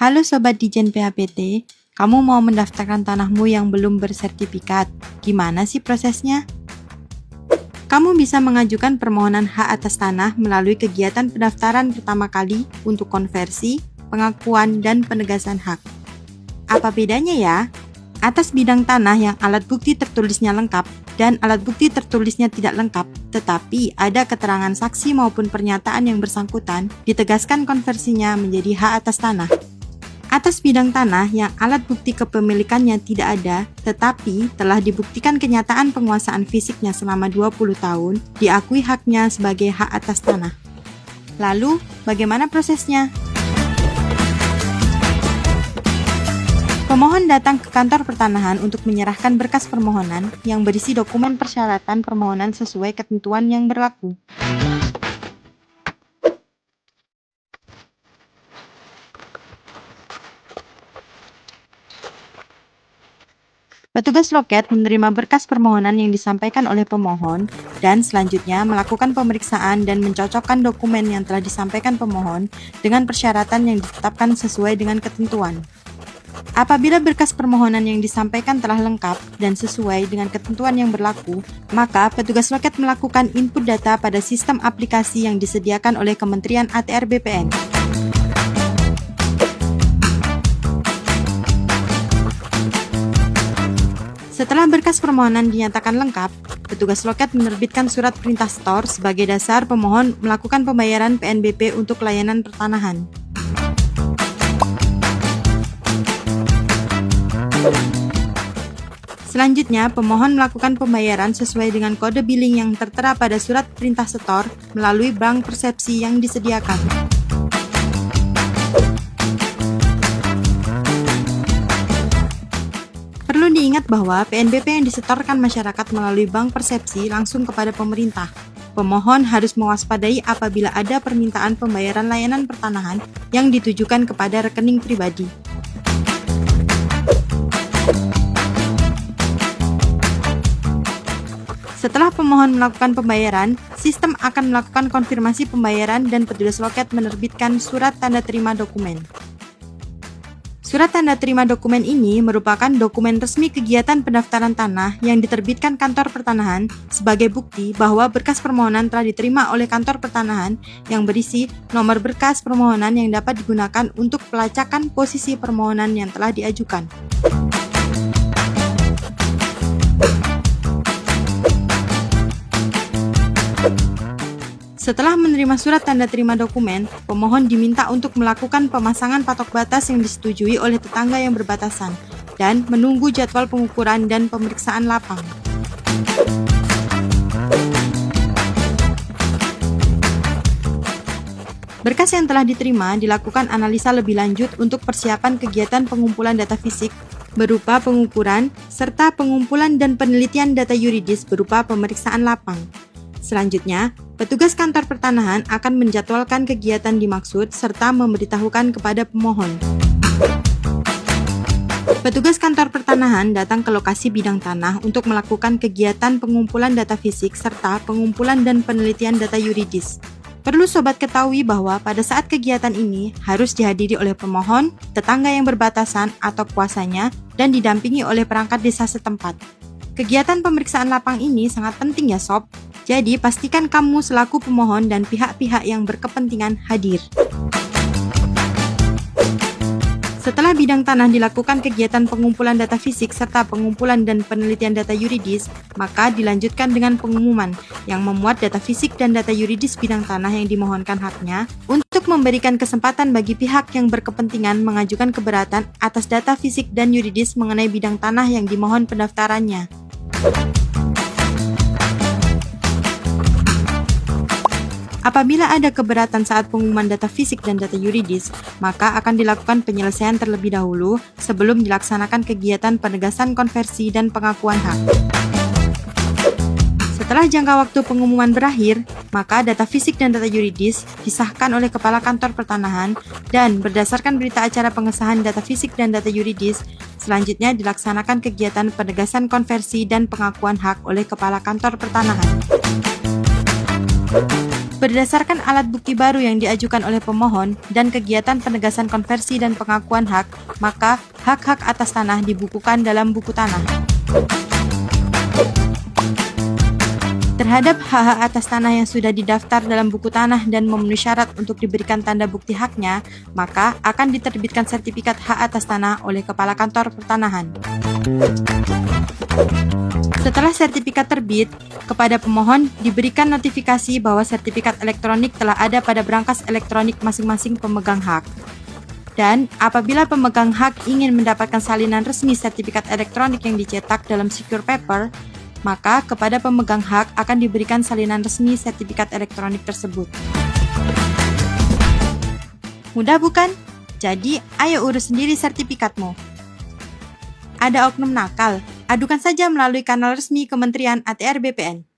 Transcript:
Halo Sobat Dijen PHPT, kamu mau mendaftarkan tanahmu yang belum bersertifikat. Gimana sih prosesnya? Kamu bisa mengajukan permohonan hak atas tanah melalui kegiatan pendaftaran pertama kali untuk konversi, pengakuan, dan penegasan hak. Apa bedanya ya? Atas bidang tanah yang alat bukti tertulisnya lengkap dan alat bukti tertulisnya tidak lengkap, tetapi ada keterangan saksi maupun pernyataan yang bersangkutan, ditegaskan konversinya menjadi hak atas tanah. Atas bidang tanah yang alat bukti kepemilikannya tidak ada, tetapi telah dibuktikan kenyataan penguasaan fisiknya selama 20 tahun, diakui haknya sebagai hak atas tanah. Lalu, bagaimana prosesnya? Pemohon datang ke kantor pertanahan untuk menyerahkan berkas permohonan yang berisi dokumen persyaratan permohonan sesuai ketentuan yang berlaku. Petugas loket menerima berkas permohonan yang disampaikan oleh pemohon dan selanjutnya melakukan pemeriksaan dan mencocokkan dokumen yang telah disampaikan pemohon dengan persyaratan yang ditetapkan sesuai dengan ketentuan. Apabila berkas permohonan yang disampaikan telah lengkap dan sesuai dengan ketentuan yang berlaku, maka petugas loket melakukan input data pada sistem aplikasi yang disediakan oleh Kementerian ATR BPN. Setelah berkas permohonan dinyatakan lengkap, petugas loket menerbitkan surat perintah setor sebagai dasar pemohon melakukan pembayaran PNBP untuk layanan pertanahan. Selanjutnya, pemohon melakukan pembayaran sesuai dengan kode billing yang tertera pada surat perintah setor melalui bank persepsi yang disediakan. Perlu diingat bahwa PNBP yang disetorkan masyarakat melalui bank persepsi langsung kepada pemerintah. Pemohon harus mewaspadai apabila ada permintaan pembayaran layanan pertanahan yang ditujukan kepada rekening pribadi. Setelah pemohon melakukan pembayaran, sistem akan melakukan konfirmasi pembayaran dan petugas loket menerbitkan surat tanda terima dokumen. Surat tanda terima dokumen ini merupakan dokumen resmi kegiatan pendaftaran tanah yang diterbitkan kantor pertanahan sebagai bukti bahwa berkas permohonan telah diterima oleh kantor pertanahan yang berisi nomor berkas permohonan yang dapat digunakan untuk pelacakan posisi permohonan yang telah diajukan. Setelah menerima surat tanda terima dokumen, pemohon diminta untuk melakukan pemasangan patok batas yang disetujui oleh tetangga yang berbatasan dan menunggu jadwal pengukuran dan pemeriksaan lapang. Berkas yang telah diterima dilakukan analisa lebih lanjut untuk persiapan kegiatan pengumpulan data fisik berupa pengukuran serta pengumpulan dan penelitian data yuridis berupa pemeriksaan lapang. Selanjutnya, petugas kantor pertanahan akan menjadwalkan kegiatan dimaksud serta memberitahukan kepada pemohon. Petugas kantor pertanahan datang ke lokasi bidang tanah untuk melakukan kegiatan pengumpulan data fisik serta pengumpulan dan penelitian data yuridis. Perlu sobat ketahui bahwa pada saat kegiatan ini harus dihadiri oleh pemohon, tetangga yang berbatasan atau kuasanya, dan didampingi oleh perangkat desa setempat. Kegiatan pemeriksaan lapang ini sangat penting ya sob. Jadi, pastikan kamu selaku pemohon dan pihak-pihak yang berkepentingan hadir. Setelah bidang tanah dilakukan kegiatan pengumpulan data fisik serta pengumpulan dan penelitian data yuridis, maka dilanjutkan dengan pengumuman yang memuat data fisik dan data yuridis bidang tanah yang dimohonkan haknya untuk memberikan kesempatan bagi pihak yang berkepentingan mengajukan keberatan atas data fisik dan yuridis mengenai bidang tanah yang dimohon pendaftarannya. Apabila ada keberatan saat pengumuman data fisik dan data yuridis, maka akan dilakukan penyelesaian terlebih dahulu sebelum dilaksanakan kegiatan penegasan konversi dan pengakuan hak. Setelah jangka waktu pengumuman berakhir, maka data fisik dan data yuridis disahkan oleh Kepala Kantor Pertanahan dan berdasarkan berita acara pengesahan data fisik dan data yuridis, selanjutnya dilaksanakan kegiatan penegasan konversi dan pengakuan hak oleh Kepala Kantor Pertanahan. Berdasarkan alat bukti baru yang diajukan oleh pemohon dan kegiatan penegasan konversi dan pengakuan hak, maka hak-hak atas tanah dibukukan dalam buku tanah. Terhadap hak-hak atas tanah yang sudah didaftar dalam buku tanah dan memenuhi syarat untuk diberikan tanda bukti haknya, maka akan diterbitkan sertifikat hak atas tanah oleh Kepala Kantor Pertanahan. Setelah sertifikat terbit, kepada pemohon diberikan notifikasi bahwa sertifikat elektronik telah ada pada berangkas elektronik masing-masing pemegang hak. Dan apabila pemegang hak ingin mendapatkan salinan resmi sertifikat elektronik yang dicetak dalam secure paper, maka kepada pemegang hak akan diberikan salinan resmi sertifikat elektronik tersebut. Mudah bukan? Jadi, ayo urus sendiri sertifikatmu. Ada oknum nakal? Adukan saja melalui kanal resmi Kementerian ATR BPN.